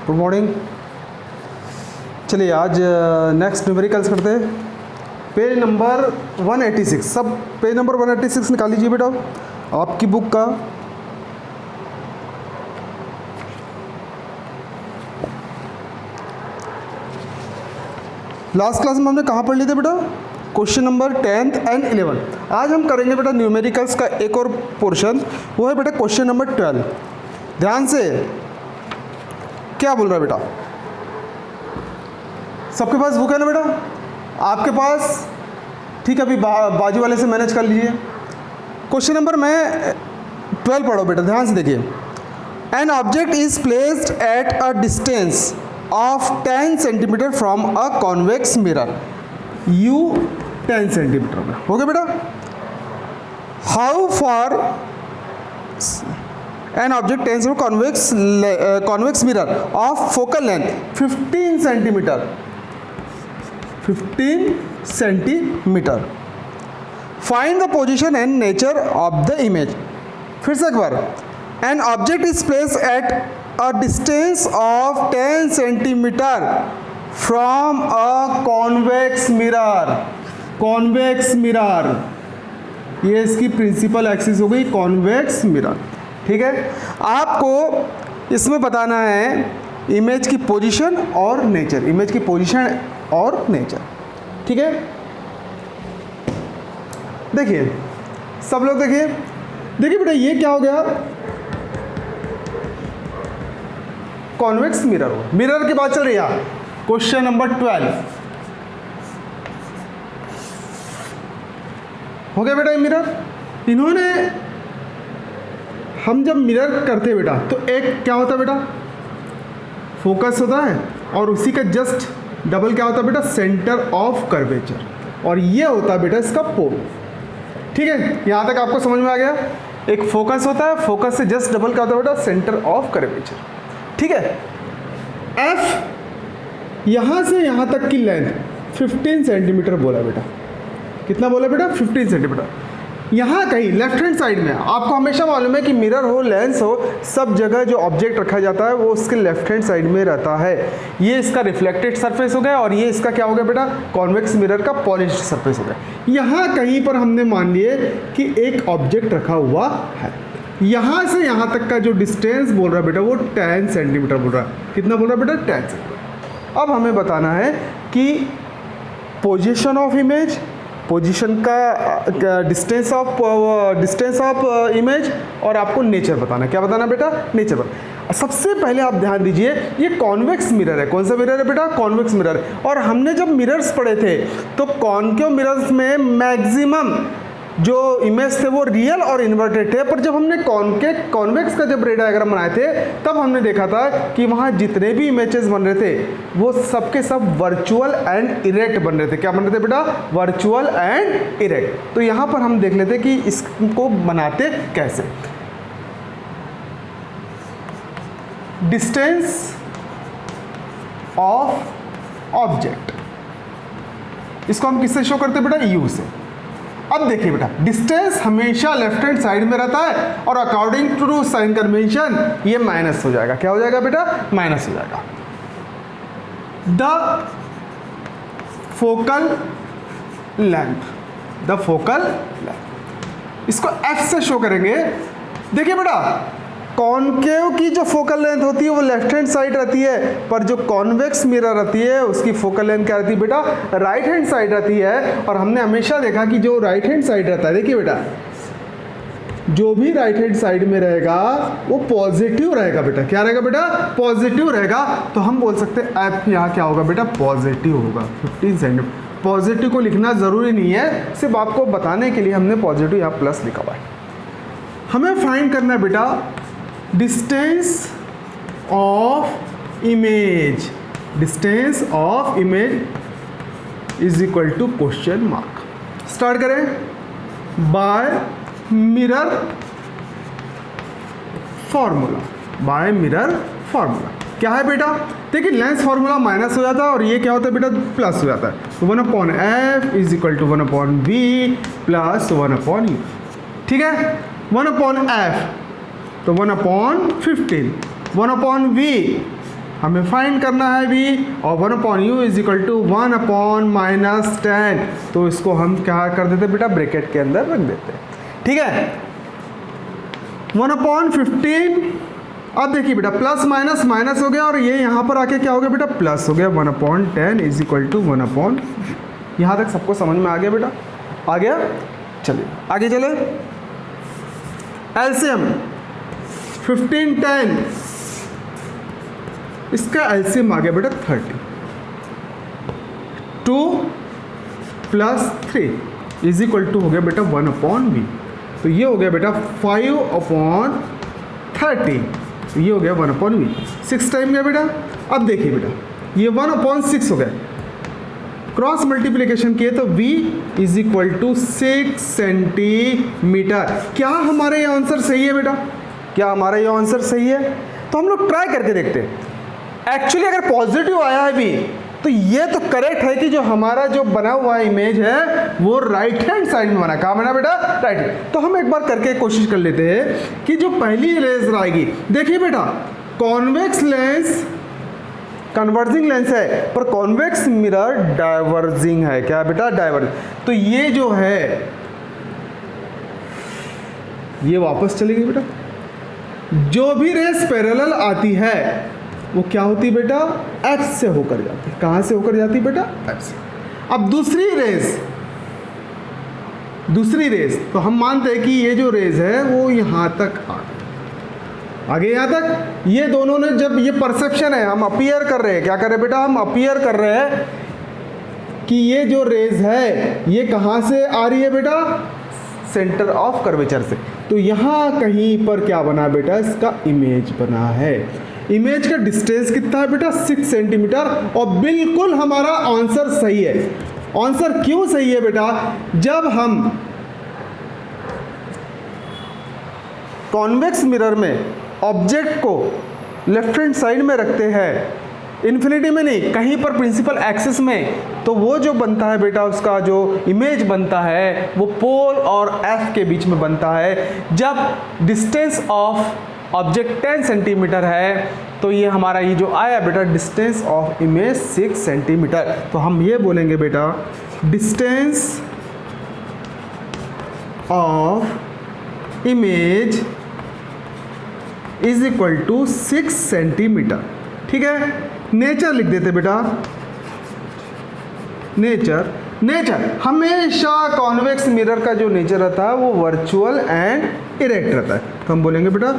Good morning. चलिए आज next numericals करते हैं। पेज नंबर 186, सब पेज नंबर 186 निकाल लीजिए बेटा आपकी बुक का। लास्ट क्लास में हमने कहाँ पढ़ लिए थे बेटा? Question number 10th and 11। आज हम करेंगे बेटा न्यूमेरिकल्स का एक और पोर्शन, वो है बेटा क्वेश्चन नंबर 12। ध्यान से क्या बोल रहा है बेटा? सबके पास बुक है ना बेटा? आपके पास? ठीक है, अभी बाजू वाले से मैनेज कर लीजिए। क्वेश्चन नंबर मैं 12 पढ़ो बेटा, ध्यान से देखिए। An object is placed at a distance of 10 centimetre from a convex mirror, you 10 centimetre में हो गया बेटा। How for an object 10 centimetre convex mirror of focal length 15 centimetre, 15 centimetre. Find the position and nature of the image. फिर से एक बार, an object is place at a distance of 10 centimetre from a convex mirror. Convex mirror, ये इसकी principal axis हो गई, convex mirror. ठीक है, आपको इसमें बताना है इमेज की पोजीशन और नेचर, इमेज की पोजीशन और नेचर। ठीक है, देखिए सब लोग देखिए, देखिए बेटा ये क्या हो गया? कॉन्वेक्स मिरर हो, मिरर की बात चल रही है। क्वेश्चन नंबर 12 हो गया बेटा। ये मिरर इन्होंने, हम जब मिरर करते बेटा तो एक क्या होता है बेटा? फोकस होता है, और उसी का जस्ट डबल क्या होता है बेटा? Centre of curvature. और ये होता है बेटा इसका पोल। ठीक है, यहां तक आपको समझ में आ गया? एक फोकस होता है, फोकस से जस्ट डबल क्या होता है बेटा? Centre of curvature. ठीक है, एफ यहां से यहां तक की लेंथ 15 सेंटीमीटर बोला बेटा। कितना बोला बेटा? 15 सेंटीमीटर। यहाँ कहीं लेफ्ट हैंड साइड में, आपको हमेशा मालूम है कि मिरर हो, लेंस हो, सब जगह जो ऑब्जेक्ट रखा जाता है वो उसके लेफ्ट हैंड साइड में रहता है। ये इसका रिफ्लेक्टेड सरफेस हो गया, और ये इसका क्या हो गया बेटा? कॉन्वेक्स मिरर का पॉलिश्ड सरफेस हो गया। यहाँ कहीं पर हमने मान लिए कि एक ऑब्जेक्ट रखा हुआ है। यहाँ से यहाँ तक का जो डिस्टेंस बोल रहा है बेटा वो 10 सेंटीमीटर बोल रहा है। कितना बोल रहा है बेटा? 10 सेंटीमीटर। अब हमें बताना है कि पोजीशन ऑफ इमेज, पोजीशन का डिस्टेंस ऑफ इमेज, और आपको नेचर बताना। क्या बताना बेटा? नेचर बताना। सबसे पहले आप ध्यान दीजिए, ये कॉन्वेक्स मिरर है। कौन सा मिरर है बेटा? कॉन्वेक्स मिरर है। और हमने जब मिरर्स पढ़े थे तो कॉन्केव मिरर्स में मैक्सिमम जो इमेज थे वो रियल और इन्वर्टेड थे, पर जब हमने कॉन्वेक्स का जब रे डायग्राम बनाए थे तब हमने देखा था कि वहाँ जितने भी इमेजेस बन रहे थे वो सबके सब वर्चुअल एंड इरेक्ट बन रहे थे। क्या बन रहे थे बेटा? Virtual and erect. तो यहाँ पर हम देख लेते कि इसको बनाते कैसे। डिस्टेंस ऑफ ऑब्जेक्ट, इसको हम किससे शो करते हैं बेटा? यू से। अब देखिए बेटा, डिस्टेंस हमेशा लेफ्ट हैंड साइड में रहता है, और अकॉर्डिंग टू साइन कन्वेंशन ये माइनस हो जाएगा। क्या हो जाएगा बेटा? माइनस हो जाएगा। The focal length, the focal length, इसको एफ से शो करेंगे। देखिए बेटा, कॉनकेव की जो फोकल लेंथ होती है वो लेफ्ट हैंड साइड रहती है, पर जो कॉन्वेक्स मिरर रहती है उसकी फोकल लेंथ क्या रहती है बेटा? राइट हैंड साइड रहती है। और हमने हमेशा देखा कि जो राइट हैंड साइड रहता है, देखिए बेटा, जो भी राइट हैंड साइड में रहेगा वो पॉजिटिव रहेगा बेटा। क्या रहेगा बेटा? पॉजिटिव रहेगा। तो हम बोल सकते हैं एफ यहाँ क्या होगा बेटा? पॉजिटिव होगा। 15 सेंटीमीटर। पॉजिटिव को लिखना जरूरी नहीं है, सिर्फ आपको बताने के लिए हमने पॉजिटिव यहाँ प्लस लिखा हुआ है। हमें फाइंड करना है बेटा distance of image. Distance of image is equal to question mark. Start करें by mirror formula. By mirror formula क्या है बेटा? देखिए लेंस फॉर्मूला माइनस हो जाता है और ये क्या होता है बेटा? प्लस हो जाता है। तो 1/f is equal to 1/v plus 1/u। ठीक है, 1/f तो 1/15, 1/v हमें फाइंड करना है v, और 1/u इज इक्वल टू 1/-10, तो इसको हम क्या कर देते बेटा, ब्रैकेट के अंदर रख देते हैं। ठीक है, 1/15। अब देखिए बेटा प्लस माइनस माइनस हो गया, और ये यहाँ पर आके क्या हो गया बेटा, प्लस हो गया। 1/10 इज इक्वल टू 1/, यहाँ तक सबको समझ में आ गया बेटा, आ गया। चलिए आगे चले, एलसीएम 15 10, इसका एलसीएम आ गया बेटा 30। 2 + 3 इज इक्वल टू हो गया बेटा 1/v, तो ये हो गया बेटा 5/30, तो ये हो गया 1/v। 6 टाइम गया बेटा। अब देखिए बेटा ये 1/6 हो गया, क्रॉस मल्टीप्लिकेशन किए तो v is equal to 6 centimetre. क्या हमारा ये आंसर सही है बेटा, क्या हमारा ये आंसर सही है? तो हम लोग ट्राई करके देखते हैं। एक्चुअली अगर पॉजिटिव आया है भी तो ये तो करेक्ट है कि जो हमारा जो बना हुआ इमेज है वो राइट हैंड साइड में बना। कहाँ बना बेटा, राइट हैंड। तो हम एक बार करके कोशिश कर लेते हैं कि जो पहली रेज आएगी, देखिए बेटा कॉन्वेक्स लेंस कन्वर्जिंग लेंस है, पर कॉन्वेक्स मिरर डाइवर्जिंग है। क्या बेटा, डाइवर्जिंग। तो ये जो है ये वापस चलेगी बेटा। जो भी रेस पैरेलल आती है वो क्या होती है बेटा, एक्स से होकर जाती है। कहां से होकर जाती है बेटा, एक्स से। अब दूसरी रेस तो हम मानते हैं कि ये जो रेस है वो यहां तक आगे यहां तक। ये दोनों ने जब ये परसेप्शन है, हम अपीयर कर रहे हैं, क्या कर रहे हैं बेटा, हम अपीयर कर रहे हैं कि ये जो रेस है ये कहां से आ रही है बेटा, सेंटर ऑफ कर्वेचर से। तो यहां कहीं पर क्या बना बेटा, इसका इमेज बना है। इमेज का डिस्टेंस कितना है बेटा, 6 सेंटीमीटर। और बिल्कुल हमारा आंसर सही है। आंसर क्यों सही है बेटा, जब हम कॉन्वेक्स मिरर में ऑब्जेक्ट को लेफ्ट हैंड साइड में रखते हैं, इन्फिनिटी में नहीं, कहीं पर प्रिंसिपल एक्सिस में, तो वो जो बनता है बेटा, उसका जो इमेज बनता है वो पोल और एफ के बीच में बनता है। जब डिस्टेंस ऑफ ऑब्जेक्ट 10 सेंटीमीटर है तो ये हमारा ये जो आया बेटा डिस्टेंस ऑफ इमेज 6 सेंटीमीटर। तो हम ये बोलेंगे बेटा distance of image is equal to 6 centimetre. ठीक है, नेचर लिख देते बेटा। नेचर हमेशा कॉन्वेक्स मिरर का जो नेचर रहता है वो वर्चुअल एंड इरेक्ट रहता है। तो हम बोलेंगे बेटा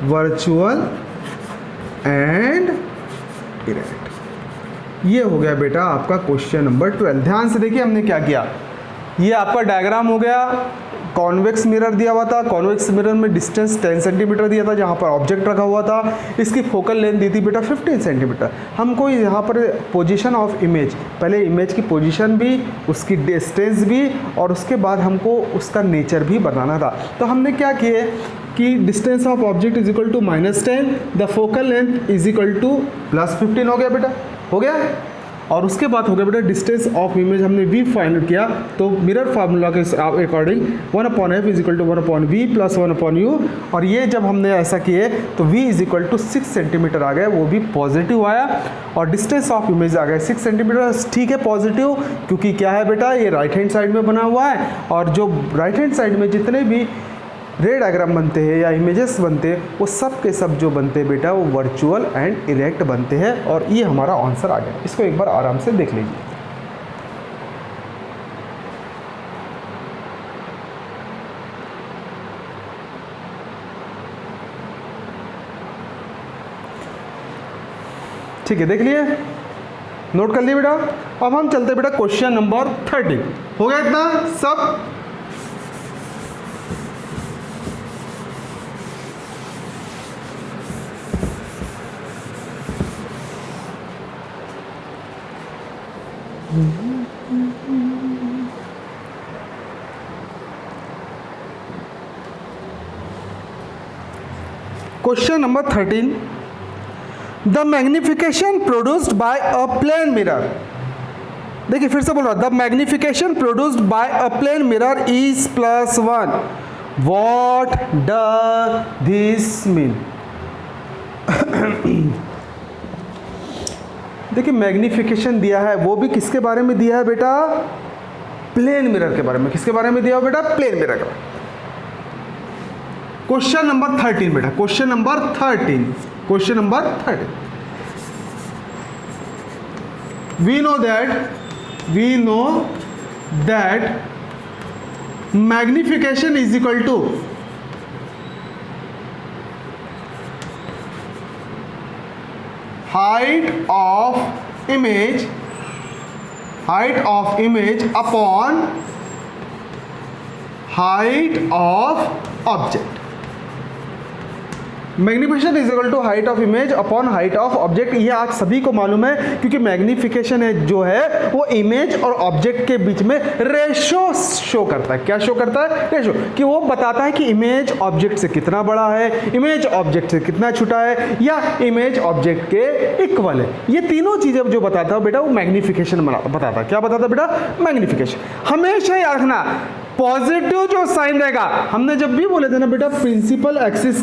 वर्चुअल एंड इरेक्ट। ये हो गया बेटा आपका क्वेश्चन नंबर 12। ध्यान से देखिए हमने क्या किया, ये आपका डायग्राम हो गया। कॉन्वेक्स मिरर दिया हुआ था, कॉन्वेक्स मिरर में डिस्टेंस 10 सेंटीमीटर दिया था जहाँ पर ऑब्जेक्ट रखा हुआ था। इसकी फोकल लेंथ दी थी बेटा 15 सेंटीमीटर। हमको यहाँ पर पोजीशन ऑफ इमेज, पहले इमेज की पोजीशन भी, उसकी डिस्टेंस भी, और उसके बाद हमको उसका नेचर भी बताना था। तो हमने क्या किए कि distance of object is equal to -10, the focal length is equal to +15 हो गया बेटा, हो गया। और उसके बाद हो गया बेटा डिस्टेंस ऑफ इमेज हमने v फाइंड किया। तो मिरर फार्मूला के according 1/f is equal to 1/v + 1/u। और ये जब हमने ऐसा किए तो v is equal to 6 centimetre आ गया, वो भी पॉजिटिव आया। और डिस्टेंस ऑफ इमेज आ गया 6 सेंटीमीटर। ठीक है पॉजिटिव, क्योंकि क्या है बेटा ये राइट हैंड साइड में बना हुआ है। और जो राइट हैंड साइड में जितने भी रे डायग्राम बनते हैं या इमेजेस बनते हैं वो सब के सब जो बनते हैं बेटा वो वर्चुअल एंड इरेक्ट बनते हैं। और ये हमारा आंसर आ गया। इसको एक बार आराम से देख लीजिए। ठीक है, देख लिए, नोट कर लिए बेटा। अब हम चलते बेटा क्वेश्चन नंबर 13। हो गया इतना सब। Question number 13. The magnification produced by a plane mirror. देखिए फिर से बोल रहा, the magnification produced by a plane mirror is +1. What does this mean? देखिए मैग्निफिकेशन दिया है, वो भी किसके बारे में दिया है बेटा? प्लेन मिरर के बारे में। किसके बारे में दिया हो बेटा? प्लेन मिरर के बारे में। क्वेश्चन नंबर 13 बेटा, question number 13, question number 13। We know that magnification is equal to height of image upon height of object। Magnification is equal to height of image upon height of object. ये आप सभी को मालूम है, क्योंकि magnification है जो है वो इमेज और ऑब्जेक्ट के बीच में रेशो शो करता है। क्या शो करता है? रेशो, कि वो बताता है कि इमेज ऑब्जेक्ट से कितना बड़ा है, इमेज ऑब्जेक्ट से कितना छोटा है, या इमेज ऑब्जेक्ट के इक्वल है। ये तीनों चीजें जो बताता है बेटा वो मैग्निफिकेशन बताता है। क्या बताता है बेटा? मैग्निफिकेशन। हमेशा याद रखना पॉजिटिव जो साइन रहेगा, हमने जब भी बोले थे ना बेटा प्रिंसिपल एक्सिस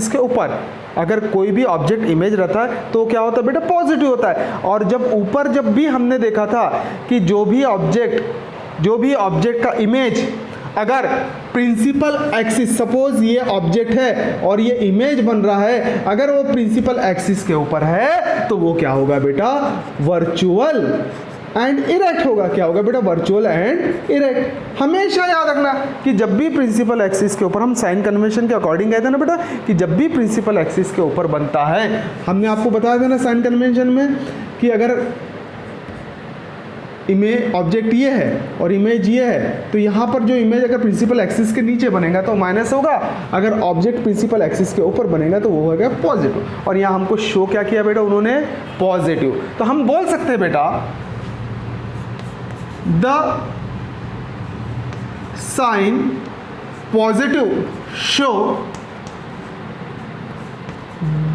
के ऊपर अगर कोई भी ऑब्जेक्ट इमेज रहता है तो क्या होता है बेटा? पॉजिटिव होता है। और जब भी हमने देखा था कि जो भी ऑब्जेक्ट का इमेज अगर प्रिंसिपल एक्सिस, सपोज ये ऑब्जेक्ट है और ये इमेज बन रहा है, अगर वो प्रिंसिपल एक्सिस के ऊपर है तो वो क्या होगा बेटा? वर्चुअल एंड इरेक्ट होगा। क्या होगा बेटा? Virtual and erect. हमेशा याद रखना कि जब भी प्रिंसिपल एक्सिस के ऊपर, हम साइन कन्वेंशन के अकॉर्डिंग कहते हैं ना बेटा कि जब भी प्रिंसिपल एक्सिस के ऊपर बनता है, हमने आपको बताया था ना साइन कन्वेंशन में कि अगर इमेज ऑब्जेक्ट ये है और इमेज ये है तो यहाँ पर जो इमेज अगर प्रिंसिपल एक्सिस के नीचे बनेगा तो माइनस होगा, अगर ऑब्जेक्ट प्रिंसिपल एक्सिस के ऊपर बनेगा तो वो होगा पॉजिटिव। और यहाँ हमको शो क्या किया बेटा उन्होंने? पॉजिटिव। तो हम बोल सकते हैं बेटा the sign positive show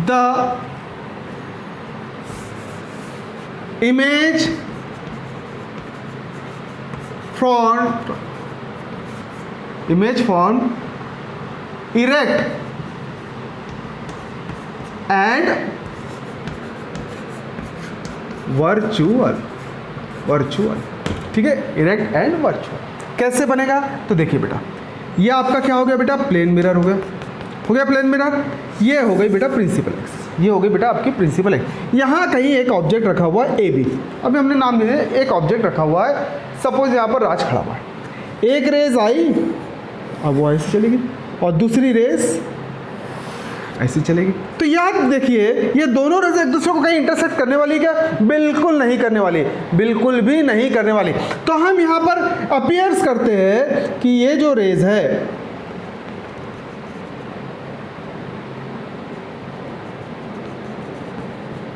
the image front erect and virtual। ठीक है, इरेक्ट एंड वर्चुअल। कैसे बनेगा? तो देखिए बेटा ये आपका क्या हो गया बेटा? प्लेन मिरर हो गया प्लेन मिरर। ये हो गई बेटा प्रिंसिपल एक्सिस, ये हो गई बेटा आपकी प्रिंसिपल एक्सिस। यहाँ कहीं एक ऑब्जेक्ट रखा हुआ है ए बी, अभी हमने नाम दिया एक ऑब्जेक्ट रखा हुआ है, सपोज यहाँ पर राज खड़ा हुआ है। एक रेज आई, अब वो ऐसे चलेगी और दूसरी रेज ऐसी चलेगी। तो याद देखिए ये दोनों रेज एक दूसरे को कहीं इंटरसेक्ट करने वाली क्या? बिल्कुल नहीं करने वाली, बिल्कुल भी नहीं करने वाली। तो हम यहाँ पर अपीयर्स करते हैं कि ये जो रेज है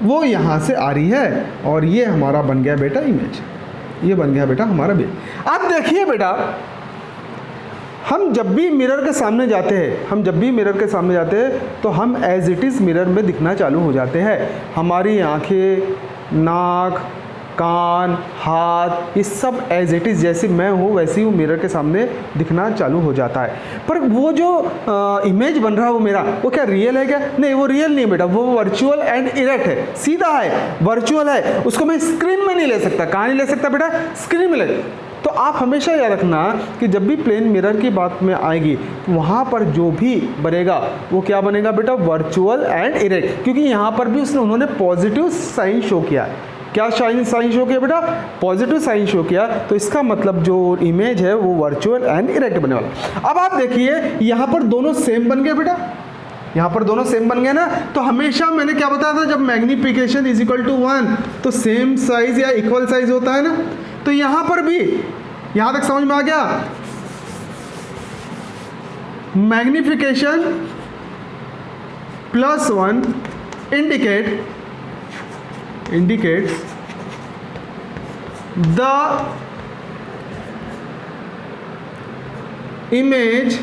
वो यहाँ से आ रही है और ये हमारा बन गया बेटा इमेज, ये बन गया बेटा हमारा इमेज। अब देखिए बेटा हम जब भी मिरर के सामने जाते हैं तो हम एज इट इज़ मिरर में दिखना चालू हो जाते हैं। हमारी आंखें, नाक, कान, हाथ, ये सब एज इट इज़ जैसे मैं हूँ वैसे ही वो मिरर के सामने दिखना चालू हो जाता है। पर वो जो इमेज बन रहा है वो मेरा, वो क्या रियल है क्या? नहीं, वो रियल नहीं है बेटा, वो वर्चुअल एंड इरेक्ट है, सीधा है, वर्चुअल है। उसको मैं स्क्रीन में नहीं ले सकता। कहाँ नहीं ले सकता बेटा? स्क्रीन में ले। तो आप हमेशा याद रखना कि जब भी प्लेन मिरर की बात में आएगी तो वहाँ पर जो भी बनेगा वो क्या बनेगा बेटा? Virtual and erect. क्योंकि यहाँ पर भी उन्होंने पॉजिटिव साइन शो किया। क्या साइन शो किया बेटा? पॉजिटिव साइन शो किया। तो इसका मतलब जो इमेज है वो वर्चुअल एंड इरेक्ट बनने वाला। अब आप देखिए यहाँ पर दोनों सेम बन गए बेटा, यहाँ पर दोनों सेम बन गए ना। तो हमेशा मैंने क्या बताया था, जब मैग्निफिकेशन इज इक्वल टू 1 तो सेम साइज या इक्वल साइज होता है ना। तो यहाँ पर भी, यहाँ तक समझ में आ गया? Magnification +1 indicates the image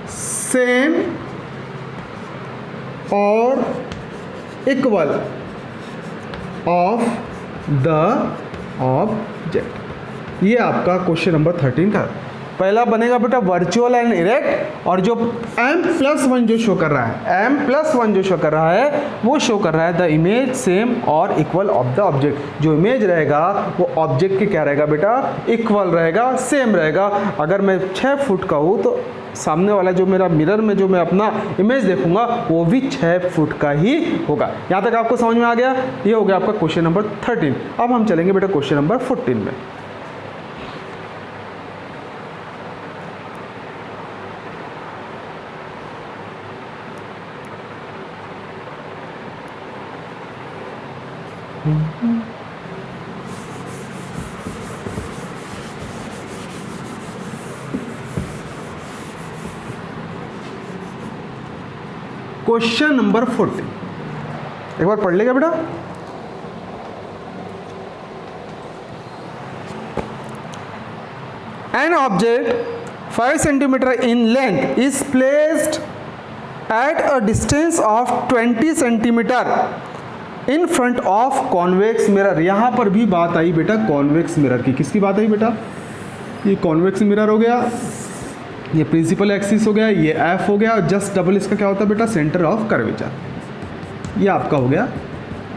same or equal of the object. ये आपका क्वेश्चन नंबर 13 का। पहला बनेगा बेटा वर्चुअल एंड इरेक्ट, और जो m+1 जो शो कर रहा है, m+1 जो शो कर रहा है वो शो कर रहा है द इमेज सेम और इक्वल ऑफ द ऑब्जेक्ट। जो इमेज रहेगा वो ऑब्जेक्ट के क्या रहेगा बेटा, इक्वल रहेगा, सेम रहेगा। अगर मैं 6 फुट का हूँ तो सामने वाला जो मेरा मिरर में जो मैं अपना इमेज देखूंगा वो भी 6 फुट का ही होगा। यहाँ तक आपको समझ में आ गया? ये हो गया आपका क्वेश्चन नंबर 13। अब हम चलेंगे बेटा क्वेश्चन नंबर 14 में। क्वेश्चन नंबर 14 एक बार पढ़ लेगा बेटा। An object 5 centimeter in length is placed at a distance of 20 centimeter in front of convex mirror। यहाँ पर भी बात आई बेटा कॉन्वेक्स मिरर की। किसकी बात आई बेटा? ये कॉन्वेक्स मिरर हो गया, ये प्रिंसिपल एक्सिस हो गया, ये एफ हो गया, और जस्ट डबल इसका क्या होता है बेटा, सेंटर ऑफ कर्वेचर। ये आपका हो गया,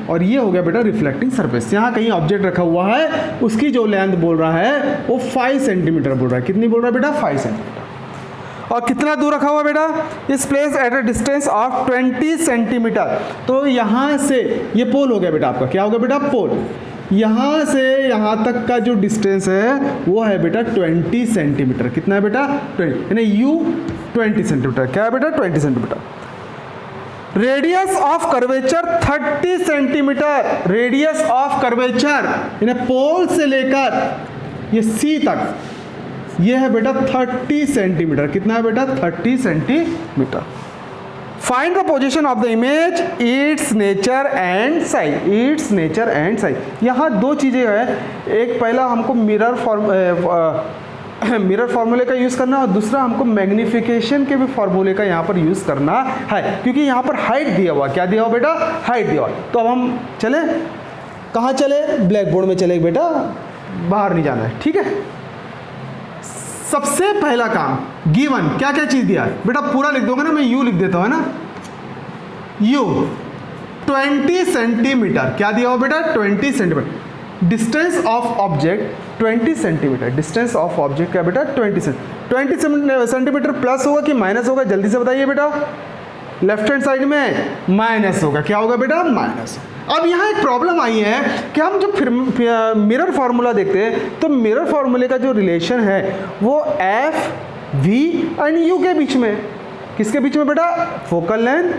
और ये हो गया बेटा रिफ्लेक्टिंग सरफेस। यहाँ कहीं ऑब्जेक्ट रखा हुआ है, उसकी जो लेंथ बोल रहा है वो 5 सेंटीमीटर बोल रहा है। कितनी बोल रहा है बेटा? 5 सेंटीमीटर। और कितना दूर रखा हुआ बेटा? इस place at a distance of 20 centimetre. तो यहाँ से ये पोल हो गया बेटा आपका। क्या हो गया बेटा? पोल। यहाँ से यहाँ तक का जो डिस्टेंस है वो है बेटा 20 सेंटीमीटर। कितना है बेटा? 20, यानी यू 20 सेंटीमीटर। क्या है बेटा? 20 centimetre. Radius of curvature 30 centimetre. Radius of curvature यानी पोल से लेकर ये सी तक ये है बेटा 30 सेंटीमीटर। कितना है बेटा? 30 centimetre. Find the position of the image, it's nature and size. It's nature and size, यहाँ दो चीज़ें हैं। एक पहला हमको मिरर फार्मूले का यूज़ करना, और दूसरा हमको मैग्निफिकेशन के भी फार्मूले का यहाँ पर यूज़ करना है, क्योंकि यहाँ पर हाइट दिया हुआ। क्या दिया हुआ बेटा? हाइट दिया हुआ। तो अब हम चले, कहाँ चले? ब्लैक बोर्ड में चले बेटा, बाहर नहीं जाना है, ठीक है। सबसे पहला काम गिवन क्या क्या चीज़ दिया है बेटा? पूरा लिख दोगे ना, मैं यू लिख देता हूँ, है ना। You 20 centimetre. क्या दिया हुआ बेटा? 20 centimetre. Distance of object 20 centimetre. Distance of object क्या बेटा? 20 सेंटीमीटर। प्लस होगा कि माइनस होगा? जल्दी से बताइए बेटा। लेफ्ट हैंड साइड में माइनस होगा। क्या होगा बेटा? माइनस। अब यहाँ एक प्रॉब्लम आई है कि हम जब फिर मिरर फार्मूला देखते हैं तो मिरर फार्मूले का जो रिलेशन है वो एफ वी एंड यू के बीच में। किसके बीच में बेटा? Focal length,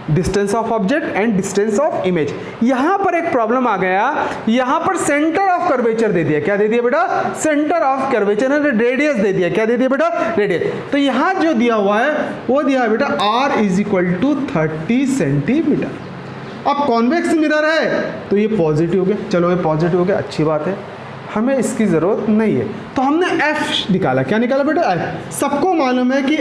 distance of object and distance of image. यहाँ पर एक प्रॉब्लम आ गया, यहाँ पर सेंटर ऑफ कर्वेचर दे दिया। क्या दे दिया बेटा? सेंटर ऑफ कर्वेचर ने रेडियस दे दिया। क्या दे दिया बेटा? रेडियस। तो यहाँ जो दिया हुआ है वो दिया है बेटा r = 30 सेंटीमीटर। अब कॉन्वेक्स मिरर है तो ये पॉजिटिव हो गया। चलो ये पॉजिटिव हो गया, अच्छी बात है, हमें इसकी ज़रूरत नहीं है। तो हमने f निकाला। क्या निकाला बेटा? f। सबको मालूम है कि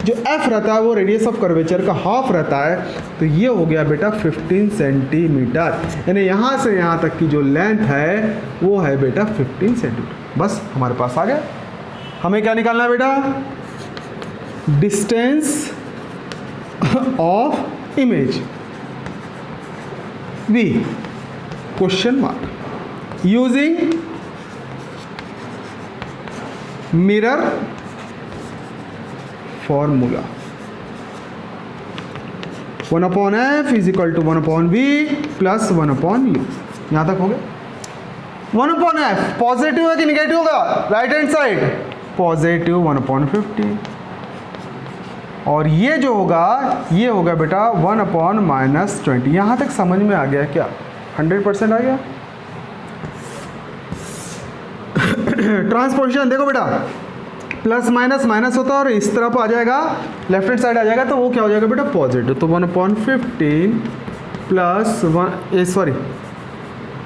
जो f रहता है वो रेडियस ऑफ कर्वेचर का हाफ रहता है। तो ये हो गया बेटा 15 सेंटीमीटर, यानी यहाँ से यहाँ तक की जो लेंथ है वो है बेटा 15 सेंटीमीटर। बस हमारे पास आ गया। हमें क्या निकालना है बेटा? Distance of image V question mark using mirror formula 1/f = 1/v + 1/u। यहां तक हो गया। 1/f पॉजिटिव है कि निगेटिव होगा? राइट हैंड साइड पॉजिटिव 1/50, और ये जो होगा ये होगा बेटा 1/-20। यहाँ तक समझ में आ गया क्या? 100% आ गया। ट्रांसपोजिशन देखो बेटा, प्लस माइनस माइनस होता है और इस तरफ आ जाएगा, लेफ्ट हैंड साइड आ जाएगा, तो वो क्या हो जाएगा बेटा? पॉजिटिव। तो 1/15 प्लस 1 सॉरी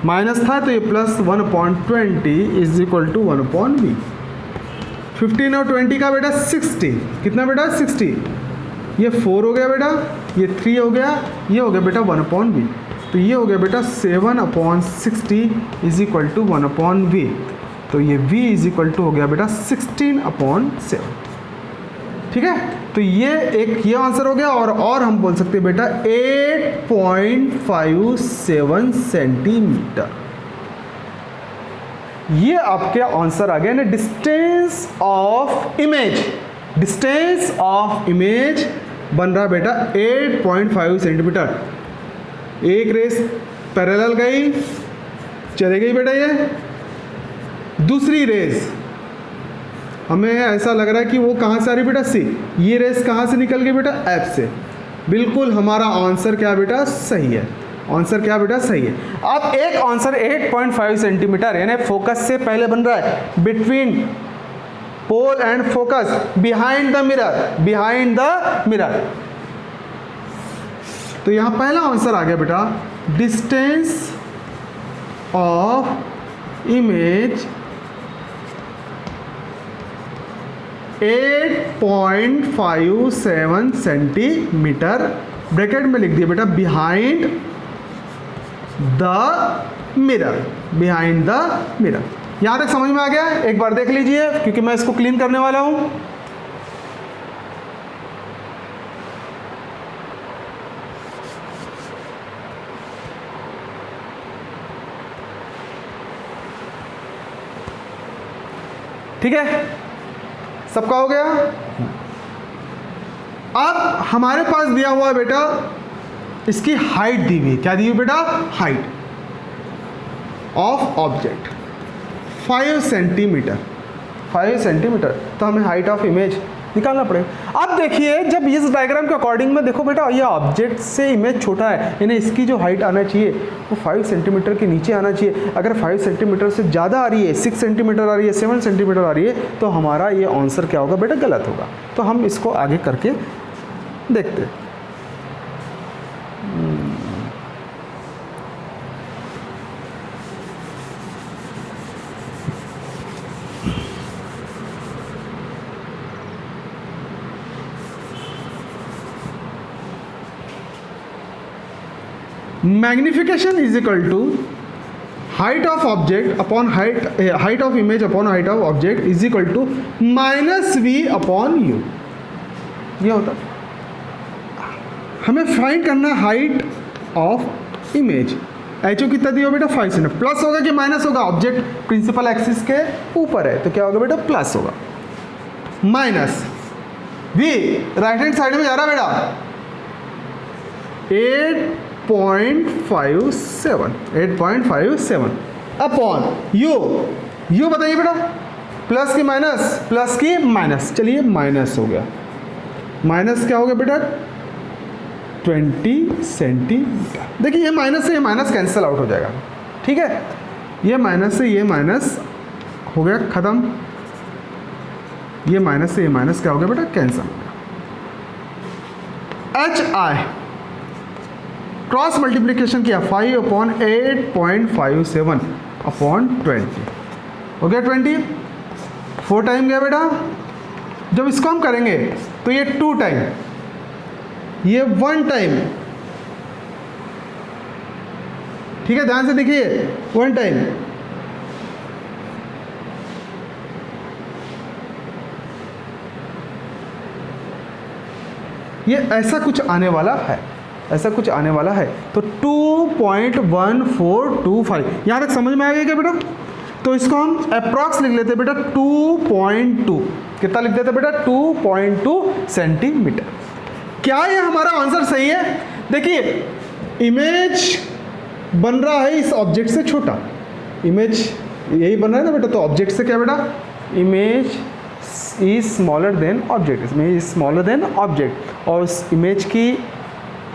माइनस था तो ये प्लस 1/20 = 1/v। 15 और 20 का बेटा 60। कितना बेटा? 60। ये 4 हो गया बेटा, ये 3 हो गया, ये हो गया बेटा 1/v। तो ये हो गया बेटा 7/60 = 1/v। तो ये v इज इक्वल टू हो गया बेटा 16/7। ठीक है, तो ये आंसर हो गया। और हम बोल सकते हैं बेटा 8.57 सेंटीमीटर, ये आपके आंसर आ गया ना। डिस्टेंस ऑफ इमेज बन रहा बेटा 8.5 सेंटीमीटर। एक रेस पैरेलल गई, चले गई बेटा ये। दूसरी रेस हमें ऐसा लग रहा है कि वो कहाँ से आ रही बेटा, सी। ये रेस कहाँ से निकल गई बेटा, एफ से। बिल्कुल हमारा आंसर क्या बेटा, सही है। आंसर क्या बेटा, सही है। अब एक आंसर 8.5 सेंटीमीटर यानी फोकस से पहले बन रहा है, between pole and focus, behind the mirror. तो यहां पहला आंसर आ गया बेटा, distance of image 8.57 centimetre, bracket में लिख दिया बेटा बिहाइंड द मिरर। यहां तक समझ में आ गया? एक बार देख लीजिए, क्योंकि मैं इसको क्लीन करने वाला हूं। ठीक है, सबका हो गया। अब हमारे पास दिया हुआ है बेटा, इसकी हाइट दी हुई है। क्या दी हुई बेटा, हाइट ऑफ ऑब्जेक्ट 5 सेंटीमीटर। तो हमें हाइट ऑफ इमेज निकालना पड़ेगा। अब देखिए, जब इस डायग्राम के अकॉर्डिंग में देखो बेटा, ये ऑब्जेक्ट से इमेज छोटा है, यानी इसकी जो हाइट आना चाहिए वो 5 सेंटीमीटर के नीचे आना चाहिए। अगर 5 सेंटीमीटर से ज़्यादा आ रही है, 6 सेंटीमीटर आ रही है, 7 सेंटीमीटर आ रही है, तो हमारा ये आंसर क्या होगा बेटा, गलत होगा। तो हम इसको आगे करके देखते हैं। Magnification is equal to height of object upon height of image upon height of object is equal to -v upon u। ये होता, हमें फाइंड करना height of image. H O कितना दिया बेटा, 5 सेंटीमीटर। प्लस होगा कि माइनस होगा, ऑब्जेक्ट प्रिंसिपल एक्सिस के ऊपर है, तो क्या होगा बेटा, प्लस होगा। Minus v right hand side में जा रहा बेटा 8.57 अपॉन u बताइए बेटा, प्लस की माइनस, चलिए माइनस हो गया। माइनस क्या हो गया बेटा, 20 सेंटीमीटर। देखिए ये माइनस से ये माइनस कैंसिल आउट हो जाएगा। ठीक है, ये माइनस से ये माइनस हो गया खत्म। ये माइनस से ये माइनस क्या हो गया बेटा, कैंसिल हो गया। HI क्रॉस मल्टीप्लिकेशन किया 5 अपॉन 8.57 अपॉन 20 हो गया 20। 4 टाइम गया बेटा। जब इसको हम करेंगे तो ये 2 टाइम, ये 1 टाइम। ठीक है, ध्यान से देखिए, 1 टाइम। ये ऐसा कुछ आने वाला है, तो 2.1425 यहाँ तक समझ में आ गया क्या बेटा? तो इसको हम अप्रॉक्स लिख लेते बेटा 2.2। कितना लिख देते बेटा, 2.2 सेंटीमीटर। क्या ये हमारा आंसर सही है? देखिए, इमेज बन रहा है इस ऑब्जेक्ट से छोटा, इमेज यही बन रहा है ना बेटा, तो ऑब्जेक्ट से क्या बेटा, image is smaller than object, image is smaller than object. और उस इमेज की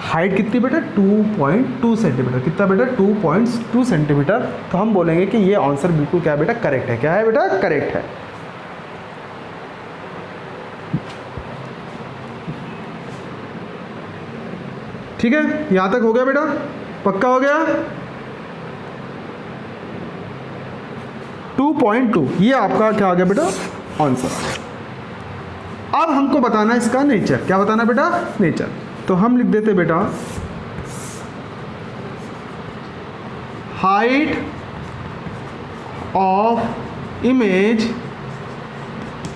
हाइट कितनी बेटा, 2.2 सेंटीमीटर। कितना बेटा, 2.2 सेंटीमीटर। तो हम बोलेंगे कि ये आंसर बिल्कुल क्या बेटा, करेक्ट है। क्या है बेटा, करेक्ट है। ठीक है, यहां तक हो गया बेटा, पक्का हो गया। 2.2 ये आपका क्या आ गया बेटा, आंसर। अब हमको बताना इसका नेचर। क्या बताना बेटा, नेचर। तो हम लिख देते बेटा height of image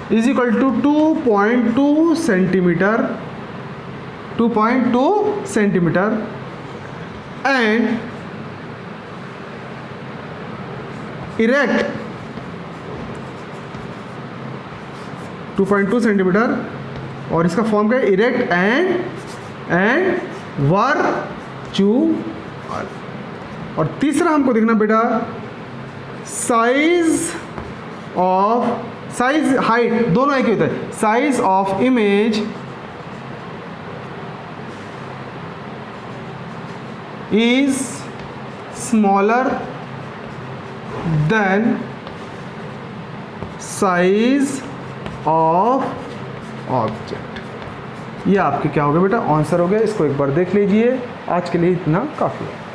is equal to 2.2 centimeter, 2.2 centimeter, and erect 2.2 centimetre, और इसका फॉर्म क्या है, इरेक्ट एंड वर्चुअल। और तीसरा हमको देखना बेटा साइज हाइट दोनों एक ही होता है। Size of image is smaller than size of object. ये आपके क्या हो गया बेटा, आंसर हो गया। इसको एक बार देख लीजिए। आज के लिए इतना काफ़ी है।